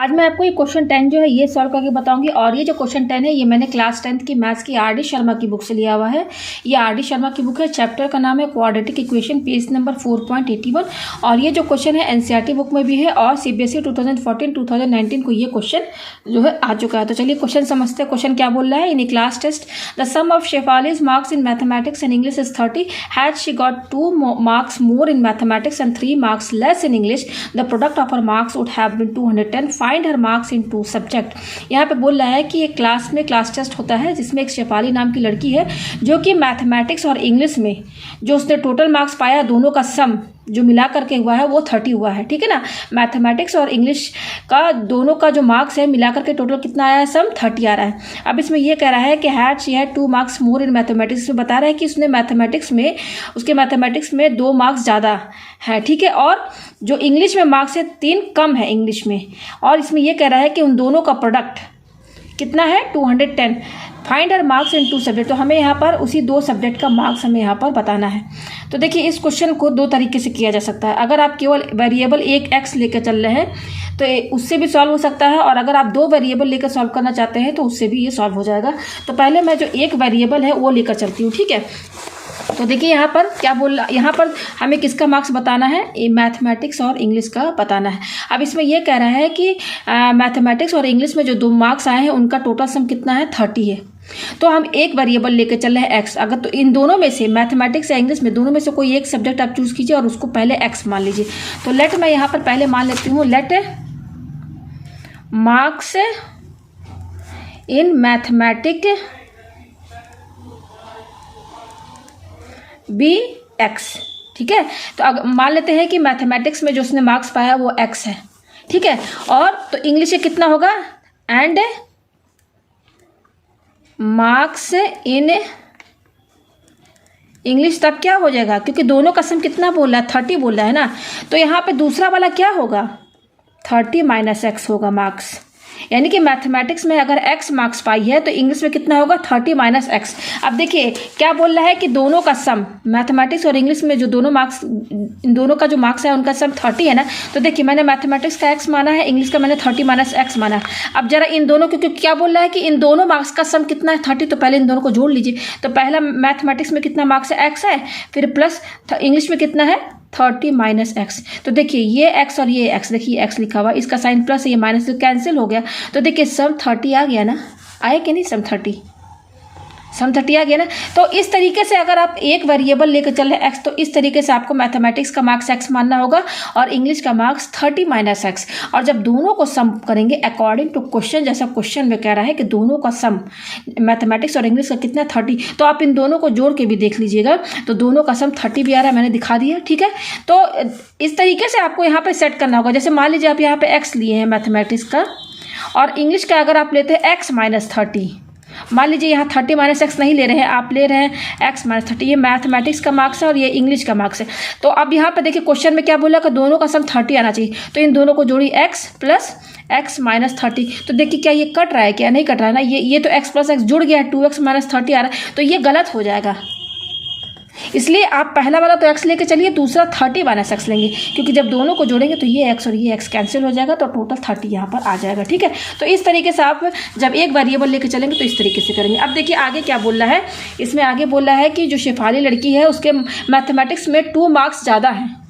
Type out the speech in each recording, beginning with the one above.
आज मैं आपको ये क्वेश्चन 10 जो है ये सॉल्व करके बताऊंगी। और ये जो क्वेश्चन 10 है ये मैंने क्लास 10th की मैथ्स की आर डी शर्मा की बुक से लिया हुआ है। ये आर डी शर्मा की बुक है, चैप्टर का नाम है क्वाड्रेटिक इक्वेशन, पेज नंबर 4.81। और ये जो क्वेश्चन है एनसीईआरटी बुक में भी है और सीबीएसई 2014-2019 को ये क्वेश्चन जो है आ चुका है। तो चलिए क्वेश्चन समझते हैं। क्वेश्चन क्या बोल रहा है, in class test the sum of Shefali's marks in mathematics and English is 30। Had she got 2 marks more in mathematics and 3 marks less in English, the product of her marks would have been 210। Find her marks in 2 subject. यहाँ पे बोल रहा है कि एक class में class test होता है जिसमें एक शेफाली नाम की लड़की है जो कि मैथमेटिक्स और इंग्लिश में जो उसने टोटल मार्क्स पाया दोनों का सम जो मिला करके हुआ है वो 30 हुआ है। ठीक है ना, मैथमेटिक्स और इंग्लिश का दोनों का जो मार्क्स है मिला करके टोटल कितना आया है, सम 30 आ रहा है। अब इसमें ये कह रहा है कि had she had 2 marks more in mathematics. में बता रहा है कि उसने मैथमेटिक्स में 2 मार्क्स ज़्यादा है। ठीक है, और जो इंग्लिश में मार्क्स है 3 कम है इंग्लिश में। और इसमें यह कह रहा है कि उन दोनों का प्रोडक्ट कितना है, 210। Find her marks in 2 subject. तो हमें यहाँ पर उसी 2 सब्जेक्ट का मार्क्स हमें यहाँ पर बताना है। तो देखिए इस क्वेश्चन को 2 तरीके से किया जा सकता है। अगर आप केवल वेरिएबल एक x लेकर चल रहे हैं तो उससे भी सॉल्व हो सकता है, और अगर आप 2 वेरिएबल लेकर सॉल्व करना चाहते हैं तो उससे भी ये सॉल्व हो जाएगा। तो पहले मैं जो एक वेरिएबल है वो लेकर चलती हूँ। ठीक है, तो देखिए यहाँ पर क्या बोल रहा, यहाँ पर हमें किसका मार्क्स बताना है, ये मैथमेटिक्स और इंग्लिश का बताना है। अब इसमें यह कह रहा है कि मैथमेटिक्स और इंग्लिश में जो 2 मार्क्स आए हैं उनका टोटल सम कितना है, 30 है। तो हम एक वेरिएबल लेके चल रहे हैं एक्स। अगर तो इन दोनों में से मैथमेटिक्स या इंग्लिश में दोनों में से कोई एक सब्जेक्ट आप चूज कीजिए और उसको पहले एक्स मान लीजिए। तो लेट मैं यहाँ पर पहले मान लेती हूँ, let marks in mathematics be x. ठीक है, तो अगर मान लेते हैं कि मैथमेटिक्स में जो उसने मार्क्स पाया वो एक्स है। ठीक है, और तो इंग्लिश में कितना होगा, एंड मार्क्स इन इंग्लिश तब क्या हो जाएगा, क्योंकि दोनों का सम कितना बोल रहा है, 30 बोल रहा है ना। तो यहाँ पे दूसरा वाला क्या होगा, 30 माइनस एक्स होगा मार्क्स। यानी कि मैथमेटिक्स में अगर x मार्क्स पाई है तो इंग्लिश में कितना होगा, 30 माइनस एक्स। अब देखिए क्या बोल रहा है कि दोनों का सम, मैथमेटिक्स और इंग्लिश में जो दोनों मार्क्स, इन दोनों का जो मार्क्स है उनका सम 30 है ना। तो देखिए मैंने मैथमेटिक्स का x माना है, इंग्लिश का मैंने 30 माइनस एक्स माना है। अब जरा इन दोनों, क्योंकि क्या बोल रहा है कि इन दोनों मार्क्स का सम कितना है, 30, तो पहले इन दोनों को जोड़ लीजिए। तो पहला मैथमेटिक्स में कितना मार्क्स है, x है, फिर प्लस इंग्लिश में कितना है, 30 माइनस एक्स। तो देखिए ये x और ये x, देखिए x लिखा हुआ, इसका साइन प्लस है, ये माइनस, तो कैंसिल हो गया। तो देखिए सम 30 आ गया ना, आया कि नहीं, सम 30 आ गया ना। तो इस तरीके से अगर आप एक वेरिएबल लेकर चल रहे x, तो इस तरीके से आपको मैथमेटिक्स का मार्क्स x मानना होगा और इंग्लिश का मार्क्स 30 माइनस एक्स। और जब दोनों को सम करेंगे अकॉर्डिंग टू क्वेश्चन, जैसा क्वेश्चन में कह रहा है कि दोनों का सम मैथमेटिक्स और इंग्लिश का कितना, 30, तो आप इन दोनों को जोड़ के भी देख लीजिएगा तो दोनों का सम 30 भी आ रहा है, मैंने दिखा दिया। ठीक है, तो इस तरीके से आपको यहाँ पर सेट करना होगा। जैसे मान लीजिए आप यहाँ पे x लिए हैं मैथमेटिक्स का, और इंग्लिश का अगर आप लेते हैं x माइनस 30, मान लीजिए यहाँ 30 माइनस एक्स नहीं ले रहे हैं, आप ले रहे हैं x माइनस 30। ये मैथमेटिक्स का मार्क्स है और ये इंग्लिश का मार्क्स है। तो अब यहाँ पे देखिए क्वेश्चन में क्या बोला कि दोनों का सम 30 आना चाहिए। तो इन दोनों को जोड़ी x प्लस x माइनस 30। तो देखिए क्या ये कट रहा है, क्या नहीं कट रहा है ना, ये तो x प्लस एक्स जुड़ गया है, 2x माइनस 30 आ रहा है, तो ये गलत हो जाएगा। इसलिए आप पहला वाला तो x लेके चलिए, दूसरा 30 माइनस एक्स लेंगे, क्योंकि जब दोनों को जोड़ेंगे तो ये x और ये x कैंसिल हो जाएगा, तो टोटल 30 यहाँ पर आ जाएगा। ठीक है, तो इस तरीके से आप जब एक वेरिएबल लेके चलेंगे तो इस तरीके से करेंगे। अब देखिए आगे क्या बोल रहा है, इसमें आगे बोल रहा है कि जो शेफाली लड़की है उसके मैथमेटिक्स में 2 मार्क्स ज़्यादा हैं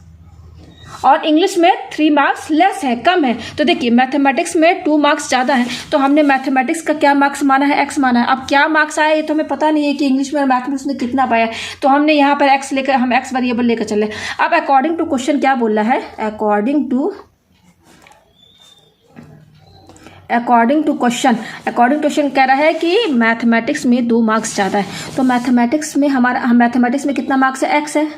और इंग्लिश में 3 मार्क्स लेस है, कम है। तो देखिए मैथमेटिक्स में 2 मार्क्स ज़्यादा है, तो हमने मैथमेटिक्स का क्या मार्क्स माना है, x माना है। अब क्या मार्क्स आया ये तो हमें पता नहीं है कि इंग्लिश में और मैथमेटिक्स में कितना पाया, तो हमने यहाँ पर x लेकर, हम x वेरिएबल लेकर चले। अब अकॉर्डिंग टू क्वेश्चन क्या बोल रहा है, अकॉर्डिंग टू क्वेश्चन कह रहा है कि मैथमेटिक्स में 2 मार्क्स ज़्यादा है। तो मैथमेटिक्स में मैथमेटिक्स में कितना मार्क्स है, x है।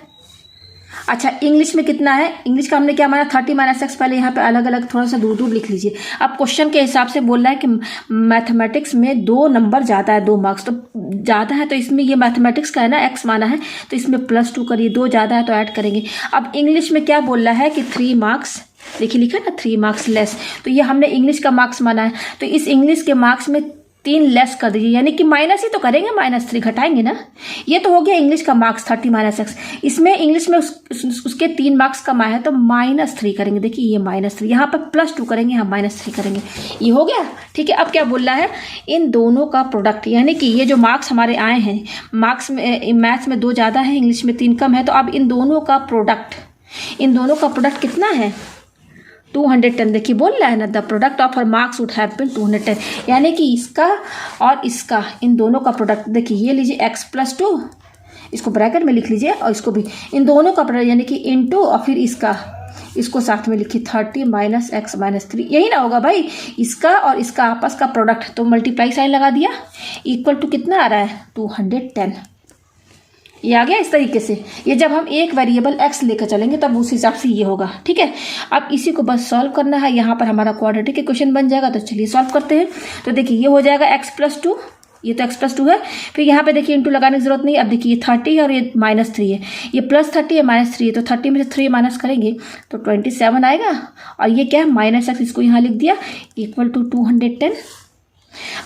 अच्छा इंग्लिश में कितना है, इंग्लिश का हमने क्या माना, 30 माइनस एक्स। पहले यहाँ पे अलग अलग थोड़ा सा दूर दूर लिख लीजिए। अब क्वेश्चन के हिसाब से बोल रहा है कि मैथमेटिक्स में 2 नंबर ज़्यादा है, 2 मार्क्स तो ज़्यादा है, तो इसमें ये मैथमेटिक्स का है ना, x माना है, तो इसमें +2 करिए, 2 ज़्यादा है तो ऐड करेंगे। अब इंग्लिश में क्या बोल रहा है कि 3 मार्क्स, देखिए लिखा ना 3 मार्क्स लेस, तो ये हमने इंग्लिश का मार्क्स माना है, तो इस इंग्लिश के मार्क्स में 3 लेस कर दीजिए, यानी कि माइनस ही तो करेंगे, -3 घटाएंगे ना। ये तो हो गया इंग्लिश का मार्क्स 30 - x। इसमें इंग्लिश में उसके 3 मार्क्स कम आए हैं तो -3 करेंगे। देखिए ये -3, यहाँ पर +2 करेंगे, यहाँ -3 करेंगे, ये हो गया। ठीक है, अब क्या बोल रहा है, इन दोनों का प्रोडक्ट, यानी कि ये जो मार्क्स हमारे आए हैं, मार्क्स में मैथ्स में 2 ज़्यादा है, इंग्लिश में 3 कम है, तो अब इन दोनों का प्रोडक्ट कितना है, 210। देखिए बोल रहा है ना, the product of her marks would have been 210, यानी कि इसका और इसका, इन दोनों का प्रोडक्ट। देखिए ये लीजिए x+2, इसको ब्रैकेट में लिख लीजिए, और इसको भी, इन दोनों का प्रोडक्ट यानी कि इनटू, और फिर इसको साथ में लिखिए 30 - x - 3। यही ना होगा भाई, इसका और इसका आपस का प्रोडक्ट, तो मल्टीप्लाई साइन लगा दिया, इक्वल टू कितना आ रहा है, 210। ये आ गया इस तरीके से। ये जब हम एक वेरिएबल x लेकर चलेंगे तब उस हिसाब से ये होगा। ठीक है, अब इसी को बस सॉल्व करना है, यहाँ पर हमारा क्वाड्रेटिक इक्वेशन बन जाएगा। तो चलिए सॉल्व करते हैं। तो देखिए ये हो जाएगा x+2, ये तो x+2 है, फिर यहाँ पे देखिए इंटू लगाने की जरूरत नहीं। अब देखिए ये 30 है और ये -3 है, ये +30 है -3 है, तो 30 में से 3 माइनस करेंगे तो 27 आएगा, और ये क्या है -x, इसको यहाँ लिख दिया, इक्वल टू 210।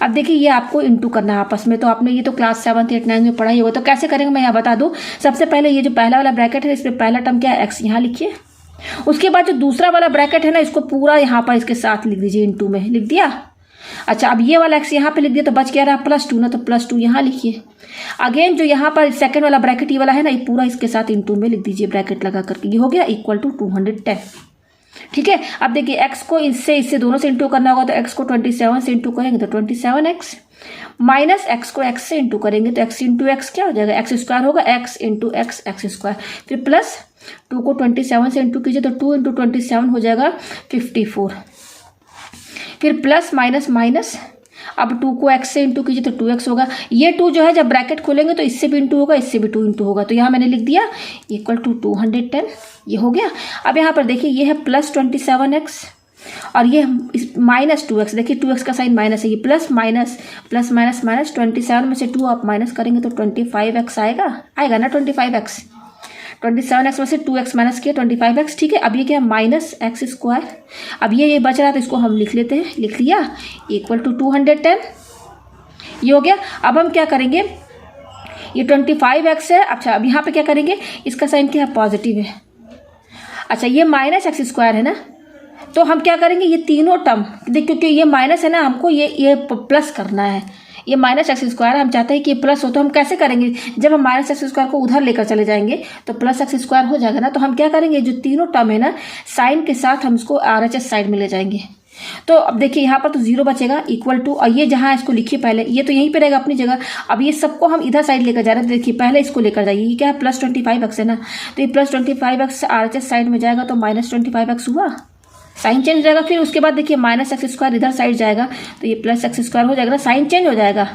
अब देखिए ये आपको इंटू करना है आपस में, तो आपने ये तो क्लास 7, 8, 9 में पढ़ाई होगा। तो कैसे करेंगे मैं यहाँ बता दूँ। सबसे पहले ये जो पहला वाला ब्रैकेट है, इसमें पहला टर्म क्या है, x, यहाँ लिखिए। उसके बाद जो दूसरा वाला ब्रैकेट है ना, इसको पूरा यहाँ पर इसके साथ लिख दीजिए, इंटू में लिख दिया। अच्छा, अब ये वाला x यहाँ पे लिख दिया, तो बच क्या रहा, +2 ना, तो +2 यहाँ लिखिए। अगेन जो यहाँ पर सेकंड वाला ब्रैकेट ये वाला है ना, ये पूरा इसके साथ इंटू में लिख दीजिए ब्रैकेट लगा करके। ये हो गया इक्वल टू 210। ठीक है, अब देखिए x को इससे दोनों से इंटू करना होगा, तो x को 27 से इंटू करेंगे तो 27x, माइनस x को x से इंटू करेंगे तो x इंटू x क्या हो जाएगा, x² होगा, x इंटू x, x²। फिर प्लस 2 को 27 से इंटू कीजिए तो 2 इंटू 27 हो जाएगा 54। फिर प्लस माइनस माइनस, अब 2 को x से इंटू कीजिए तो 2x होगा। ये 2 जो है जब ब्रैकेट खोलेंगे तो इससे भी इंटू होगा, इससे भी 2 इंटू होगा, तो यहाँ मैंने लिख दिया इक्वल टू 210। ये हो गया। अब यहाँ पर देखिए ये है +27x और ये -2x। देखिए 2x का साइन माइनस है, ये प्लस माइनस 27 में से 2 आप माइनस करेंगे तो 25x आएगा ना, 25x। 27x में से 2x माइनस किया 25x। ठीक है, अब ये क्या -x²। अब ये बच रहा है तो इसको हम लिख लेते हैं, लिख लिया इक्वल टू 210। ये हो गया। अब हम क्या करेंगे, ये 25x है। अच्छा, अब यहाँ पे क्या करेंगे, इसका साइन क्या है, पॉजिटिव है। अच्छा, ये -x² है ना, तो हम क्या करेंगे, ये तीनों टर्म देख, क्योंकि ये माइनस है ना, हमको ये प्लस करना है। ये -x² हम चाहते हैं कि प्लस हो, तो हम कैसे करेंगे, जब हम -x² को उधर लेकर चले जाएंगे तो +x² हो जाएगा ना। तो हम क्या करेंगे, जो तीनों टर्म है ना, साइन के साथ हम इसको RHS साइड में ले जाएंगे। तो अब देखिए यहाँ पर तो 0 बचेगा इक्वल टू, और ये जहाँ इसको लिखिए पहले, ये तो यहीं पे रहेगा अपनी जगह। अब ये सबको हम इधर साइड लेकर जा रहे हैं, तो देखिए पहले इसको लेकर जाइए, ये क्या है +25x है ना, तो ये +25x RHS साइड में जाएगा तो -25x हुआ, साइन चेंज हो जाएगा। फिर उसके बाद देखिए -x² इधर साइड जाएगा तो ये +x² हो जाएगा ना, साइन चेंज हो जाएगा,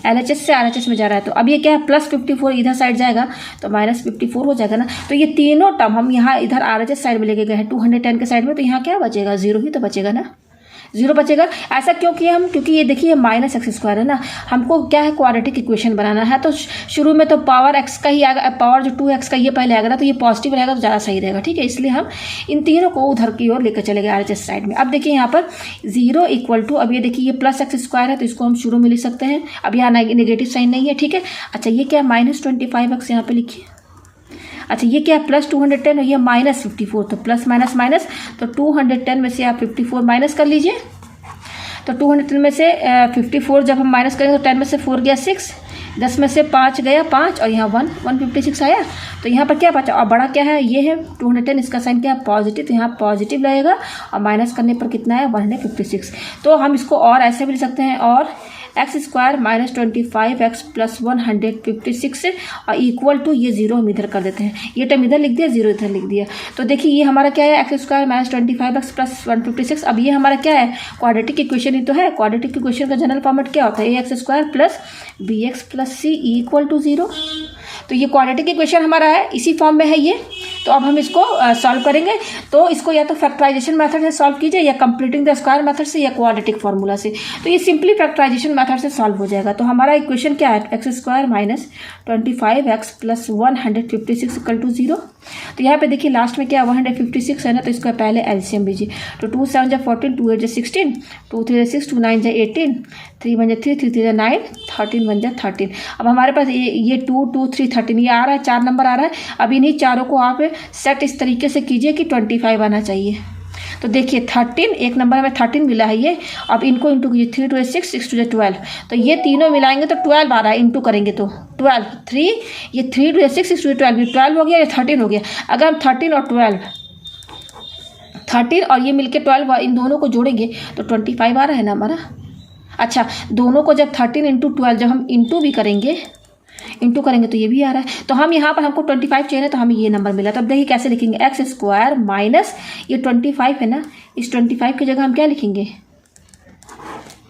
LHS से RHS में जा रहा है। तो अब ये क्या है, +54 इधर साइड जाएगा तो -54 हो जाएगा ना। तो ये तीनों टर्म हम यहाँ इधर RHS साइड में लेके गए हैं 210 के साइड में, तो यहाँ क्या बचेगा, 0 ही तो बचेगा ना, 0 बचेगा। ऐसा क्यों किया हम, क्योंकि ये देखिए -x² है ना, हमको क्या है, क्वाड्रेटिक इक्वेशन बनाना है। तो शुरू में तो पावर x का ही आएगा, पावर जो 2x का ये पहले आएगा ना, तो ये पॉजिटिव रहेगा तो ज़्यादा सही रहेगा। ठीक है, इसलिए हम इन तीनों को उधर की ओर लेकर चले गए RHS साइड में। अब देखिए यहाँ पर 0 इक्वल टू, अब ये देखिए ये +x² है तो इसको हम शुरू में लिख सकते हैं। अब यहाँ नेगेटिव साइन नहीं है। ठीक है, अच्छा ये क्या है, -25x यहाँ पे लिखिए। अच्छा ये क्या है, +210 और ये -54, तो प्लस माइनस माइनस, तो 210 में से आप 54 माइनस कर लीजिए। तो 210 में से 54 जब हम माइनस करेंगे तो 10 में से 4 गया 6, 10 में से 5 गया 5, और यहाँ 156 आया। तो यहाँ पर क्या बचा, और बड़ा क्या है, ये है 210, इसका साइन क्या है, पॉजिटिव, तो यहाँ पॉजिटिव रहेगा, और माइनस करने पर कितना है, 156। तो हम इसको और ऐसे भी लिख सकते हैं, और x² -25x + 156 और इक्वल टू, ये 0 हम इधर कर देते हैं, ये टर्म इधर लिख दिया, 0 इधर लिख दिया। तो देखिए ये हमारा क्या है, x² -25x + 156। अब ये हमारा क्या है, क्वाड्रेटिक इक्वेशन ही तो है। क्वाड्रेटिक इक्वेशन का जनरल फॉर्मेट क्या होता है, ax² + bx + c equal to 0। तो ये क्वाड्रेटिक इक्वेशन हमारा है, इसी फॉर्म में है ये। तो अब हम इसको सॉल्व करेंगे, तो इसको या तो फैक्टराइजेशन मेथड से सॉल्व कीजिए, या कंप्लीटिंग द स्क्वायर मेथड से, या क्वाड्रेटिक फार्मूला से। तो ये सिंपली फैक्टराइजेशन मेथड से सॉल्व हो जाएगा। तो हमारा इक्वेशन क्या है, x² -25x + 156 = 0। तो यहाँ पे देखिए लास्ट में क्या 156 है ना, तो इसका पहले एलसीएम लीजिए। तो 2 7 जा 14, 2 8 जा 16, 2 3 जा 6, 2 9 जा 18, 3 1 जा 3, 3 3 जा 9, 13 1 जा 13। अब हमारे पास ये 2 2 3 13 ये आ रहा है, 4 नंबर आ रहा है। अब इन्हीं चारों को आप सेट इस तरीके से कीजिए कि 25 आना चाहिए। तो देखिए 13 एक नंबर हमें 13 मिला है ये। अब इनको इंटू कीजिए, 3 2 6, 6 2 12, तो ये तीनों मिलाएंगे तो 12 आ रहा है, इंटू करेंगे तो 12 3, ये 3 2 6, 6 2 12, ये 12 हो गया, ये 13 हो गया। अगर हम 13 और 12 13 और ये मिलके 12 इन दोनों को जोड़ेंगे तो 25 आ रहा है ना हमारा। अच्छा, दोनों को जब 13 इंटू 12 जब हम इंटू भी करेंगे, इंटू करेंगे तो ये भी आ रहा है। तो हम यहाँ पर हमको 25 चाहिए तो हमें ये नंबर मिला। तब देखिए कैसे लिखेंगे, एक्स स्क्वायर माइनस ये 25 है ना, इस 25 की जगह हम क्या लिखेंगे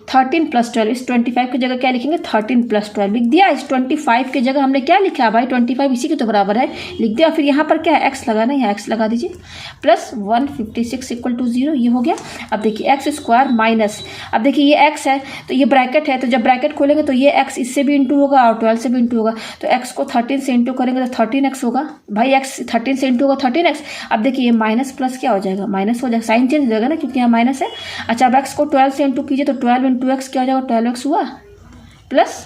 13 + 12। इस 25 की जगह क्या लिखेंगे 13 + 12 लिख दिया। इस 25 की जगह हमने क्या लिखा भाई 25 इसी के तो बराबर है, लिख दिया। फिर यहाँ पर क्या है एक्स लगाना, यहाँ एक्स लगा दीजिए, प्लस 156 = 0, ये हो गया। अब देखिए एक्स स्क्वायर माइनस, अब देखिए ये एक्स है तो ये ब्रैकेट है, तो जब ब्रैकेट खोलेंगे तो ये एक्स इससे भी इंटू होगा और 12 से भी इंटू होगा। तो एक्स को 13 से इंटू करेंगे तो 13x होगा भाई, एक्स 13 से इंटू होगा 13x। अब देखिए ये माइनस प्लस क्या हो जाएगा, माइनस हो जाएगा, साइन चेंज हो जाएगा ना क्योंकि यहाँ माइनस है। अच्छा, अब एक्स को 12 से इंटू कीजिए तो 12 × x क्या हो जाएगा 12x हुआ, प्लस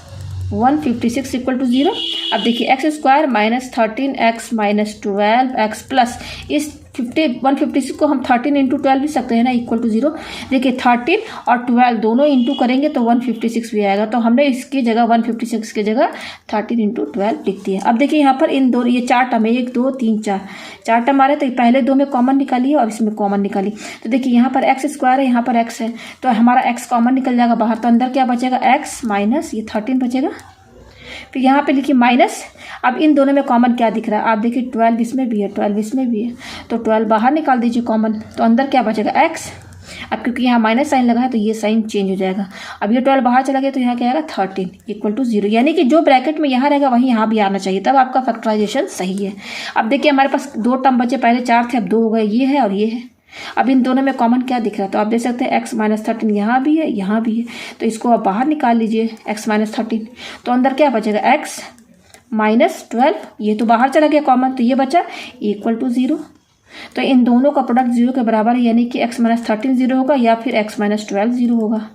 156 = 0। अब देखिए x square minus 13x minus 12x plus इस 156 को हम 13 × 12 भी सकते हैं ना, = 0। देखिए 13 और 12 दोनों इंटू करेंगे तो 156 भी आएगा। तो हमने इसकी जगह 156 की जगह 13 × 12 लिख दिया। अब देखिए यहाँ पर इन दो ये 4 टर्म है, 1 2 3 4 टर्म आ रहे, तो पहले दो में कॉमन निकालिए और इसमें कॉमन निकालिए। तो देखिए यहाँ पर एक्स स्क्वायर है, यहाँ पर एक्स है, तो हमारा एक्स कॉमन निकल जाएगा बाहर, तो अंदर क्या बचेगा एक्स माइनस ये 13 बचेगा। फिर यहाँ पे लिखिए माइनस, अब इन दोनों में कॉमन क्या दिख रहा है, आप देखिए 12 इसमें भी है 12 इसमें भी है, तो 12 बाहर निकाल दीजिए कॉमन, तो अंदर क्या बचेगा एक्स। अब क्योंकि यहाँ माइनस साइन लगा है तो ये साइन चेंज हो जाएगा। अब ये 12 बाहर चला गया तो यहाँ क्या आएगा 13 = 0, यानी कि जो ब्रैकेट में यहाँ रहेगा वहीं यहाँ भी आना चाहिए, तब आपका फैक्टराइजेशन सही है। अब देखिए हमारे पास 2 टर्म बचे, पहले 4 थे अब 2 हो गए, ये है और ये है। अब इन दोनों में कॉमन क्या दिख रहा है, तो आप देख सकते हैं x - 13 यहाँ भी है यहाँ भी है, तो इसको आप बाहर निकाल लीजिए x - 13, तो अंदर क्या बचेगा x - 12, ये तो बाहर चला गया कॉमन, तो ये बचा = 0। तो इन दोनों का प्रोडक्ट 0 के बराबर है, यानी कि x - 13 0 होगा या फिर x - 12 0 होगा।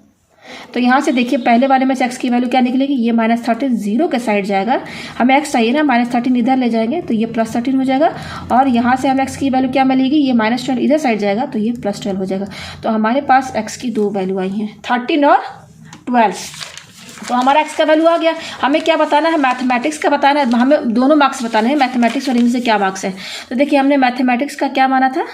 तो यहाँ से देखिए पहले वाले में से x की वैल्यू क्या निकलेगी, ये -13 0 के साइड जाएगा, हमें x चाहिए ना, -13 इधर ले जाएंगे तो ये +13 हो जाएगा, और यहाँ से हमें x की वैल्यू क्या मिलेगी, ये -12 इधर साइड जाएगा तो ये +12 हो जाएगा। तो हमारे पास x की 2 वैल्यू आई हैं 13 और 12। तो हमारा x का वैल्यू आ गया। हमें क्या बताना है, मैथमेटिक्स का बताना है, हमें दोनों मार्क्स बताने हैं, मैथमेटिक्स और इंग्लिश से क्या मार्क्स है। तो देखिए हमने मैथमेटिक्स का क्या माना था,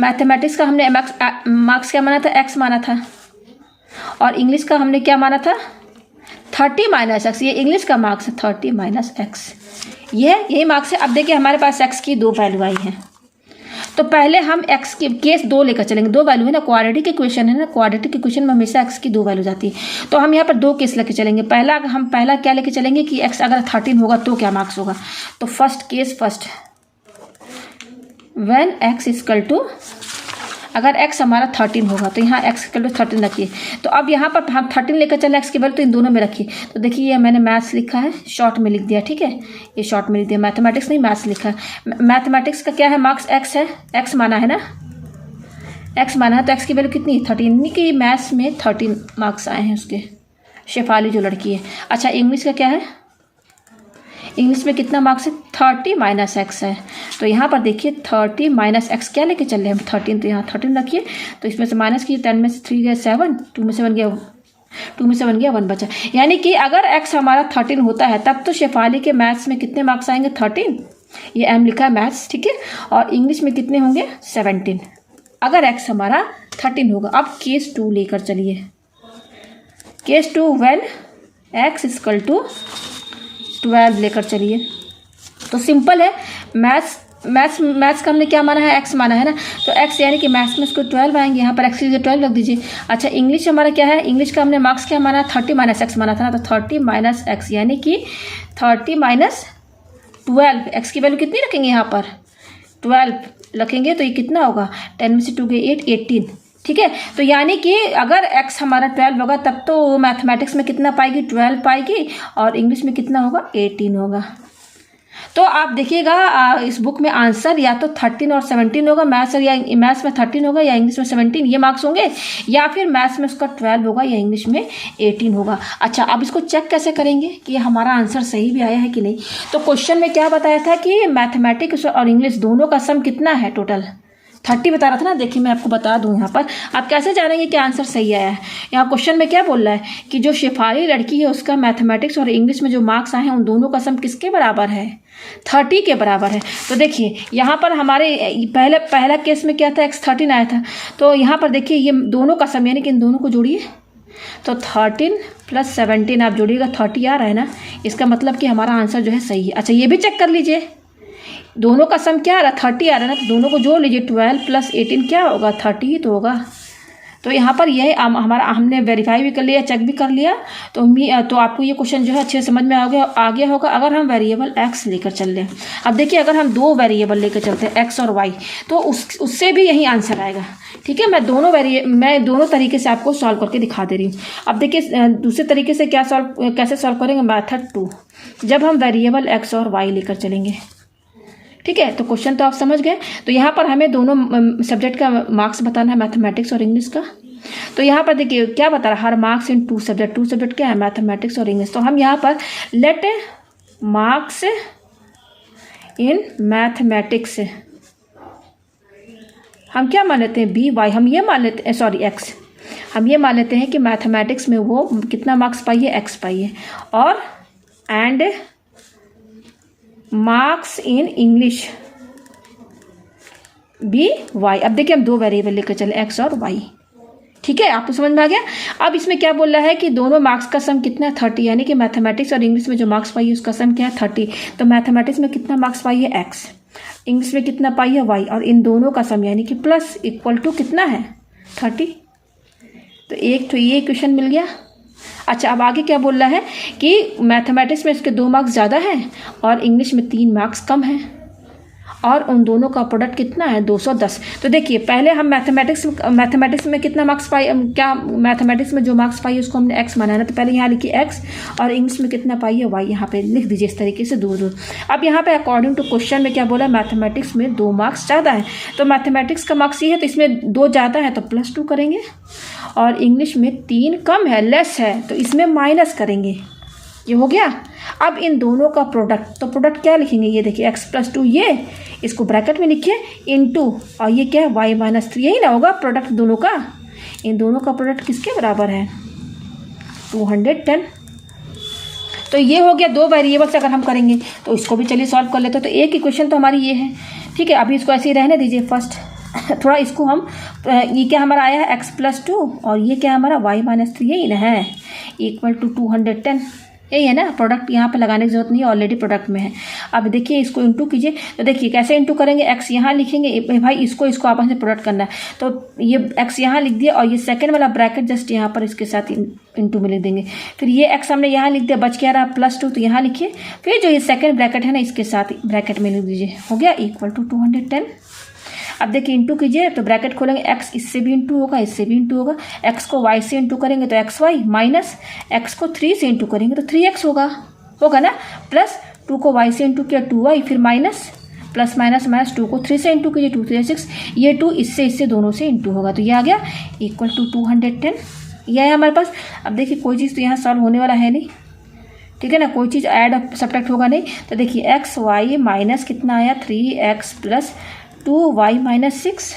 मैथमेटिक्स का हमने मार्क्स क्या माना था, x माना था, और इंग्लिश का हमने क्या माना था 30 - x, ये इंग्लिश का मार्क्स है 30 - x, यही मार्क्स है। अब देखिए हमारे पास x की 2 वैल्यू आई हैं, तो पहले हम x की केस 2 लेकर चलेंगे, 2 वैल्यू है ना, क्वाड्रेटिक इक्वेशन है ना, क्वाड्रेटिक इक्वेशन में हमेशा x की 2 वैल्यू जाती है। तो हम यहाँ पर 2 केस लेकर चलेंगे। पहला क्या लेकर चलेंगे कि x अगर 13 होगा तो क्या मार्क्स होगा। तो first case first, when x = अगर x हमारा 13 होगा तो यहाँ x = 13 रखिए। तो अब यहाँ पर हम 13 लेकर चले x की वैल्यू, तो इन दोनों में रखिए। तो देखिए ये मैंने मैथ्स लिखा है, शॉर्ट में लिख दिया, ठीक है, ये शॉर्ट में लिख दिया, मैथमेटिक्स नहीं मैथ्स लिखा है। मैथमेटिक्स का क्या है मार्क्स x है, x माना है ना, x माना है, तो x की वैल्यू कितनी 13, यानी कि मैथ्स में 13 मार्क्स आए हैं उसके, शेफाली जो लड़की है। अच्छा इंग्लिश का क्या है, इंग्लिश में कितना मार्क्स है 30 - x है। तो यहाँ पर देखिए 30 - x क्या लेके चल रहे हैं हम 13, तो यहाँ 13 रखिए। तो इसमें से माइनस कीजिए, 10 में से 3 गया 7, 2 में से 1 गया 1 बचा। यानी कि अगर x हमारा 13 होता है तब तो शेफाली के मैथ्स में कितने मार्क्स आएंगे 13, ये m लिखा है मैथ्स, ठीक है, और इंग्लिश में कितने होंगे 17, अगर x हमारा 13 होगा। अब केस 2 लेकर चलिए, केस 2 व्हेन x = 12 लेकर चलिए। तो सिंपल है, मैथ्स का हमने क्या माना है x माना है ना, तो x यानी कि मैथ्स में इसको 12 आएंगे, यहाँ पर x की जगह 12 रख दीजिए। अच्छा इंग्लिश हमारा क्या है, इंग्लिश का हमने मार्क्स क्या माना 30 - x माना था ना, तो 30 - x यानी कि 30 - 12, x की वैल्यू कितनी रखेंगे यहाँ पर 12 रखेंगे, तो ये कितना होगा 10 में से 2 गए 8 18, ठीक है। तो यानी कि अगर x हमारा 12 होगा तब तो मैथमेटिक्स में कितना पाएगी 12 पाएगी, और इंग्लिश में कितना होगा 18 होगा। तो आप देखिएगा इस बुक में आंसर या तो 13 और 17 होगा, मैथ्स में 13 होगा या इंग्लिश में 17 ये मार्क्स होंगे, या फिर मैथ्स में उसका 12 होगा या इंग्लिश में 18 होगा। अच्छा, अब इसको चेक कैसे करेंगे कि हमारा आंसर सही भी आया है कि नहीं। तो क्वेश्चन में क्या बताया था कि मैथमेटिक्स और इंग्लिश दोनों का सम कितना है, टोटल 30 बता रहा था ना। देखिए मैं आपको बता दूं यहाँ पर, आप कैसे जानेंगे कि आंसर सही आया है। यहाँ क्वेश्चन में क्या बोल रहा है कि जो शेफाली लड़की है उसका मैथमेटिक्स और इंग्लिश में जो मार्क्स आए हैं उन दोनों का सम किसके बराबर है, 30 के बराबर है। तो देखिए यहाँ पर हमारे पहला केस में क्या था, x13 आया था। तो यहाँ पर देखिए ये दोनों का सम यानी कि इन दोनों को जोड़िए, तो 13 + 17 आप जोड़िएगा 30 आ रहा है ना, इसका मतलब कि हमारा आंसर जो है सही है। अच्छा ये भी चेक कर लीजिए, दोनों का सम क्या आ रहा है, 30 आ रहा है ना, तो दोनों को जोड़ लीजिए, 12 + 18 क्या होगा, 30 ही तो होगा। तो यहाँ पर यह हमारा हमने वेरीफाई भी कर लिया, चेक भी कर लिया। तो आपको ये क्वेश्चन जो है अच्छे से समझ में आ गया होगा। अगर हम वेरिएबल x लेकर चल लें, अब देखिए अगर हम 2 वेरिएबल लेकर चलते हैं x और y, तो उससे भी यही आंसर आएगा। ठीक है, मैं दोनों तरीके से आपको सॉल्व करके दिखा दे रही हूँ। अब देखिए दूसरे तरीके से कैसे सॉल्व करेंगे, मेथड 2, जब हम वेरिएबल x और y लेकर चलेंगे। ठीक है, तो क्वेश्चन तो आप समझ गए। तो यहाँ पर हमें दोनों सब्जेक्ट का मार्क्स बताना है, मैथमेटिक्स और इंग्लिश का। तो यहाँ पर देखिए क्या बता रहा है, हर मार्क्स इन 2 सब्जेक्ट, 2 सब्जेक्ट क्या है, मैथमेटिक्स और इंग्लिश। तो हम यहाँ पर लेट मार्क्स इन मैथमेटिक्स हम क्या मान लेते हैं, BY, हम ये मान लेते हैं, सॉरी X, हम ये मान लेते हैं कि मैथमेटिक्स में वो कितना मार्क्स पाई है, X पाई है, और and marks in English BY। अब देखिए हम 2 वेरिएबल लेकर चले, x और y। ठीक है, आपको समझ में आ गया। अब इसमें क्या बोल रहा है कि दोनों मार्क्स का सम कितना है, 30, यानी कि मैथमेटिक्स और इंग्लिश में जो मार्क्स पाई है उसका सम क्या है, 30। तो मैथमेटिक्स में कितना मार्क्स पाई है, x, इंग्लिश में कितना पाई है, y, और इन दोनों का सम यानी कि प्लस इक्वल टू कितना है, 30। तो एक तो ये क्वेश्चन मिल गया। अच्छा, अब आगे क्या बोल रहा है कि मैथमेटिक्स में इसके 2 मार्क्स ज़्यादा हैं और इंग्लिश में 3 मार्क्स कम हैं, और उन दोनों का प्रोडक्ट कितना है, 210। तो देखिए पहले हम मैथमेटिक्स में कितना मार्क्स पाई, क्या मैथमेटिक्स में जो मार्क्स पाई उसको हमने x माना है ना, तो पहले यहाँ लिखिए x, और इंग्लिश में कितना पाई है, y, यहाँ पे लिख दीजिए इस तरीके से दूर दूर। अब यहाँ पे अकॉर्डिंग टू क्वेश्चन में क्या बोला, मैथमेटिक्स में 2 मार्क्स ज़्यादा है, तो मैथमेटिक्स का मार्क्स ये है, तो इसमें 2 ज़्यादा है तो +2 करेंगे, और इंग्लिश में 3 कम है, लेस है, तो इसमें माइनस करेंगे। ये हो गया। अब इन दोनों का प्रोडक्ट, तो प्रोडक्ट क्या लिखेंगे, ये देखिए x + 2, ये इसको ब्रैकेट में लिखिए, इनटू, और ये क्या है, y - 3, यही ना होगा प्रोडक्ट दोनों का। इन दोनों का प्रोडक्ट किसके बराबर है, 210। तो ये हो गया 2 वेरिएबल से अगर हम करेंगे, तो इसको भी चलिए सॉल्व कर लेते हैं। तो एक इक्वेशन तो हमारी ये है। ठीक है, अभी इसको ऐसे ही रहने दीजिए फर्स्ट, थोड़ा इसको हम, ये क्या हमारा आया है, x + 2, और ये क्या हमारा y - 3, यही ना है, इक्वल टू 210, यही है ना। प्रोडक्ट यहाँ पे लगाने की जरूरत नहीं है, ऑलरेडी प्रोडक्ट में है। अब देखिए इसको इंटू कीजिए, तो देखिए कैसे इंटू करेंगे, x यहाँ लिखेंगे, भाई इसको आपस में प्रोडक्ट करना है, तो ये x यहाँ लिख दिया, और ये सेकंड वाला ब्रैकेट जस्ट यहाँ पर इसके साथ इंटू में लिख देंगे। फिर ये x हमने यहाँ लिख दिया, बच क्या रहा, +2, तो यहाँ लिखिए, फिर जो ये सेकंड ब्रैकेट है ना इसके साथ ब्रैकेट में लिख दीजिए, हो गया इक्वल टू 210। अब देखिए इंटू कीजिए, तो ब्रैकेट खोलेंगे, x इससे भी इंटू होगा, इससे भी इंटू होगा, x को y से इंटू करेंगे तो xy, माइनस x को 3 से इंटू करेंगे तो 3x होगा ना, प्लस 2 को y से इंटू किया 2y, फिर माइनस प्लस माइनस माइनस 2 को 3 से इंटू कीजिए, 2 3 6, ये 2 इससे दोनों से इंटू होगा, तो ये आ गया इक्वल टू 210। यह है हमारे पास। अब देखिए कोई चीज़ तो यहाँ सॉल्व होने वाला है नहीं, ठीक है ना, कोई चीज़ ऐड सब्ट्रैक्ट होगा नहीं। तो देखिए एक्स वाई माइनस कितना आया, 3x + 2y - 6।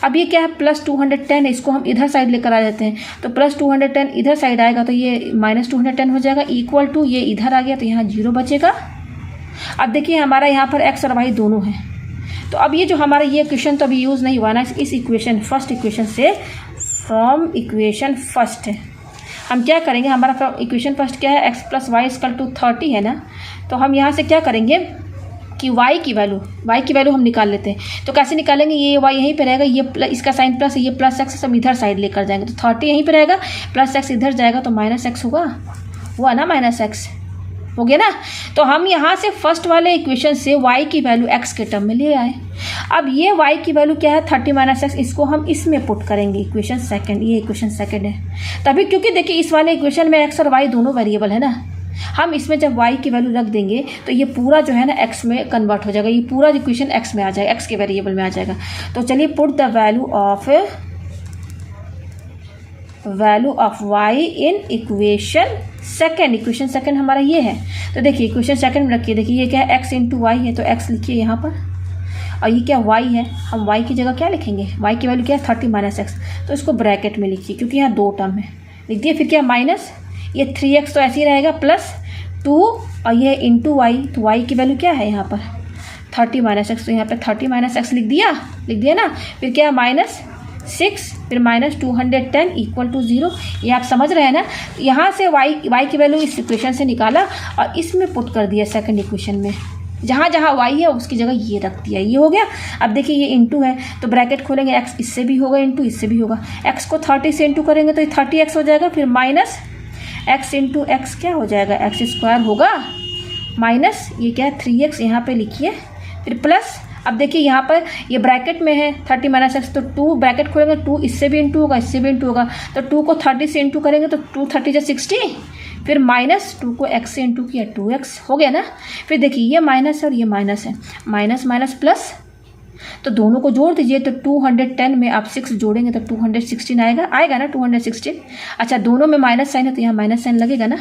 अब ये क्या है, +210 है, इसको हम इधर साइड लेकर आ जाते हैं, तो +210 इधर साइड आएगा तो ये -210 हो जाएगा, इक्वल टू ये इधर आ गया तो यहाँ 0 बचेगा। अब देखिए हमारा यहाँ पर x और y दोनों हैं, तो अब ये जो हमारा ये इक्वेशन तो अभी यूज़ नहीं हुआ ना, इस इक्वेशन फर्स्ट इक्वेशन से, फ्रॉम इक्वेशन फर्स्ट हम क्या करेंगे, हमारा इक्वेशन फर्स्ट क्या है, x + y = 30 है ना, तो हम यहाँ से क्या करेंगे कि y की वैल्यू हम निकाल लेते हैं। तो कैसे निकालेंगे, ये y यहीं पे रहेगा, ये इसका साइन प्लस, ये +x हम इधर साइड लेकर जाएंगे, तो 30 यहीं पे रहेगा, +x इधर जाएगा तो -x होगा, हुआ ना, -x हो गया ना। तो हम यहाँ से फर्स्ट वाले इक्वेशन से y की वैल्यू x के टर्म में ले आए। अब ये y की वैल्यू क्या है, 30 - x, इसको हम इसमें पुट करेंगे, इक्वेशन सेकंड, ये इक्वेशन सेकंड है तभी, क्योंकि देखिए इस वाले इक्वेशन में x और y दोनों वेरिएबल है ना, हम इसमें जब y की वैल्यू रख देंगे तो ये पूरा जो है ना x में कन्वर्ट हो जाएगा, ये पूरा इक्वेशन x में आ जाएगा, x के वेरिएबल में आ जाएगा। तो चलिए put the value of y in equation second हमारा ये है। तो देखिए इक्वेशन सेकंड में रखिए, देखिए ये क्या है, x इंटू वाई है, तो x लिखिए यहाँ पर, और ये क्या y है, हम y की जगह क्या लिखेंगे, y की वैल्यू क्या है 30 माइनस एक्स, तो इसको ब्रैकेट में लिखिए क्योंकि यहाँ 2 टर्म है, लिख दिए। फिर क्या माइनस ये 3x तो ऐसे ही रहेगा, प्लस 2 और ये इंटू वाई, तो y की वैल्यू क्या है यहाँ पर 30 माइनस एक्स, तो यहाँ पर 30 माइनस एक्स लिख दिया ना। फिर क्या -6 फिर -210 इक्वल टू 0। ये आप समझ रहे हैं ना। यहाँ से y की वैल्यू इस इक्वेशन से निकाला और इसमें पुट कर दिया सेकंड इक्वेशन में, जहाँ जहाँ y है उसकी जगह ये रख दिया, ये हो गया। अब देखिए ये इंटू है तो ब्रैकेट खोलेंगे, x इससे भी होगा इंटू इससे भी होगा, x को 30 से इंटू करेंगे तो ये 30x हो जाएगा, फिर माइनस x इंटू एक्स क्या हो जाएगा, एक्स स्क्वायर होगा, माइनस ये क्या है 3x यहाँ पे लिखिए, फिर प्लस। अब देखिए यहाँ पर ये ब्रैकेट में है 30 माइनस एक्स, तो 2 ब्रैकेट खोलेंगे, 2 इससे भी इंटू होगा इससे भी इंटू होगा, तो 2 को 30 से इंटू करेंगे तो 2 30 जा 60, फिर माइनस 2 को x से इंटू किया 2x हो गया ना। फिर देखिए ये माइनस है और ये माइनस है, माइनस माइनस प्लस, तो दोनों को जोड़ दीजिए, तो 210 में आप 6 जोड़ेंगे तो 216 आएगा ना 216। अच्छा दोनों में माइनस साइन है तो यहाँ माइनस साइन लगेगा ना,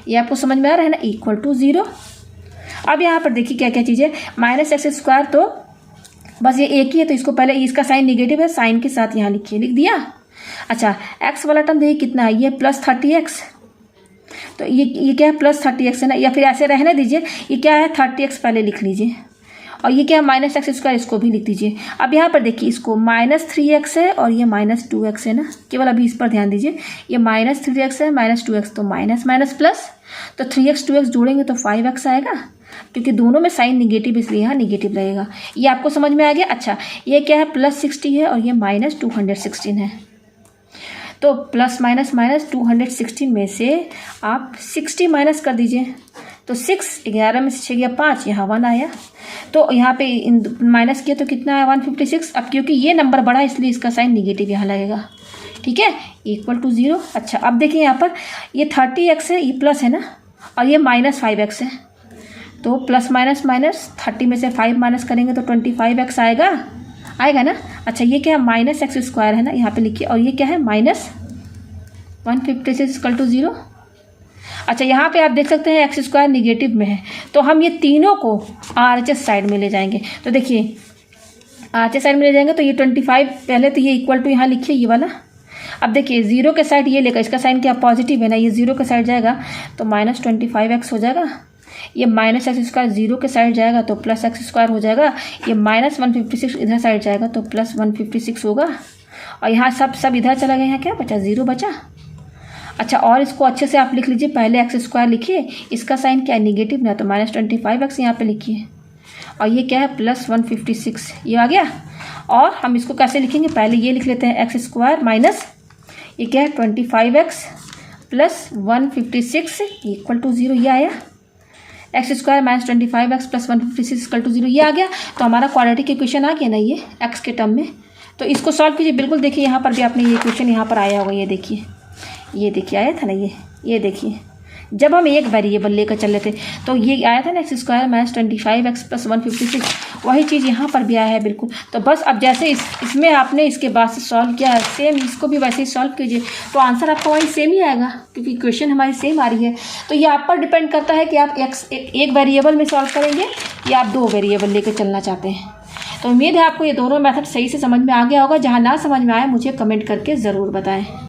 ये आपको समझ में आ रहा है ना, इक्वल टू 0। अब यहाँ पर देखिए क्या क्या चीज़ है, माइनस एक्स स्क्वायर तो बस ये एक ही है, तो इसको पहले इसका साइन निगेटिव है, साइन के साथ यहाँ लिखिए, लिख दिया। अच्छा एक्स वाला टर्म देखिए कितना है, ये प्लस 30x, तो ये क्या है प्लस 30x है ना, या फिर ऐसे रहने दीजिए, ये क्या है 30x पहले लिख लीजिए, और ये क्या है माइनस एक्स स्क्वायर, इसको भी लिख दीजिए। अब यहाँ पर देखिए इसको -3x है और ये -2x है ना, केवल अभी इस पर ध्यान दीजिए, ये -3x है -2x, तो माइनस माइनस प्लस, तो 3x 2x जोड़ेंगे तो 5x आएगा, क्योंकि दोनों में साइन निगेटिव इसलिए यहाँ निगेटिव लगेगा। ये आपको समझ में आ गया। अच्छा ये क्या है +60 है और ये -216 है, तो प्लस माइनस माइनस 216 में से आप 60 माइनस कर दीजिए, तो 6 11 में से 6 गया 5, यहाँ 1 आया, तो यहाँ पे माइनस किया तो कितना आया 156। अब क्योंकि ये नंबर बड़ा है इसलिए इसका साइन निगेटिव यहाँ लगेगा, ठीक है, इक्वल टू 0। अच्छा अब देखिए यहाँ पर ये 30x है, ये प्लस है ना, और ये -5x है, तो प्लस माइनस माइनस 30 में से 5 माइनस करेंगे तो 25x आएगा ना। अच्छा ये क्या है -x स्क्वायर है ना, यहाँ पे लिखिए, और ये क्या है -156 इक्वल टू 0। अच्छा यहाँ पे आप देख सकते हैं एक्स स्क्वायर निगेटिव में है, तो हम ये तीनों को RHS साइड में ले जाएंगे। तो देखिए RHS साइड में ले जाएंगे तो ये 25 पहले तो ये इक्वल टू यहाँ लिखिए ये वाला। अब देखिए 0 के साइड ये लेकर, इसका साइन क्या पॉजिटिव है ना, ये 0 के साइड जाएगा तो -25x हो जाएगा, ये -x स्क्वायर 0 के साइड जाएगा तो +x स्क्वायर हो जाएगा, ये -156 इधर साइड जाएगा तो +156 होगा, और यहाँ सब इधर चला गया, यहाँ क्या बचा 0 बचा। अच्छा और इसको अच्छे से आप लिख लीजिए, पहले एक्स स्क्वायर लिखिए, इसका साइन क्या है निगेटिव ना, तो -25x यहाँ पे लिखिए, और ये क्या है +156 ये आ गया। और हम इसको कैसे लिखेंगे, पहले ये लिख लेते हैं एक्स स्क्वायर माइनस ये क्या है 25x + 156 इक्वल टू 0, ये आया x square -25x + 156 equal to 0, ये आ गया। तो हमारा क्वाड्रेटिक इक्वेशन आ गया ना ये एक्स के टर्म में। तो इसको सॉल्व कीजिए, बिल्कुल देखिए यहाँ पर भी आपने ये इक्वेशन यहाँ पर आया होगा, ये देखिए आया था ना, ये देखिए जब हम एक वेरिएबल लेकर चल रहे थे तो ये आया था ना एक्स स्क्वायर -25x + 156, वही चीज़ यहाँ पर भी आया है बिल्कुल। तो बस अब जैसे इसमें आपने इसके बाद से सॉल्व किया है, सेम इसको भी वैसे ही सॉल्व कीजिए, तो आंसर आपका वही सेम ही आएगा, क्योंकि इक्वेशन हमारी सेम आ रही है। तो ये आप पर डिपेंड करता है कि आप एक वेरिएबल में सॉल्व करेंगे या आप 2 वेरिएबल लेकर चलना चाहते हैं। तो उम्मीद है आपको ये दोनों मेथड सही से समझ में आ गया होगा। जहाँ ना समझ में आए मुझे कमेंट करके ज़रूर बताएँ।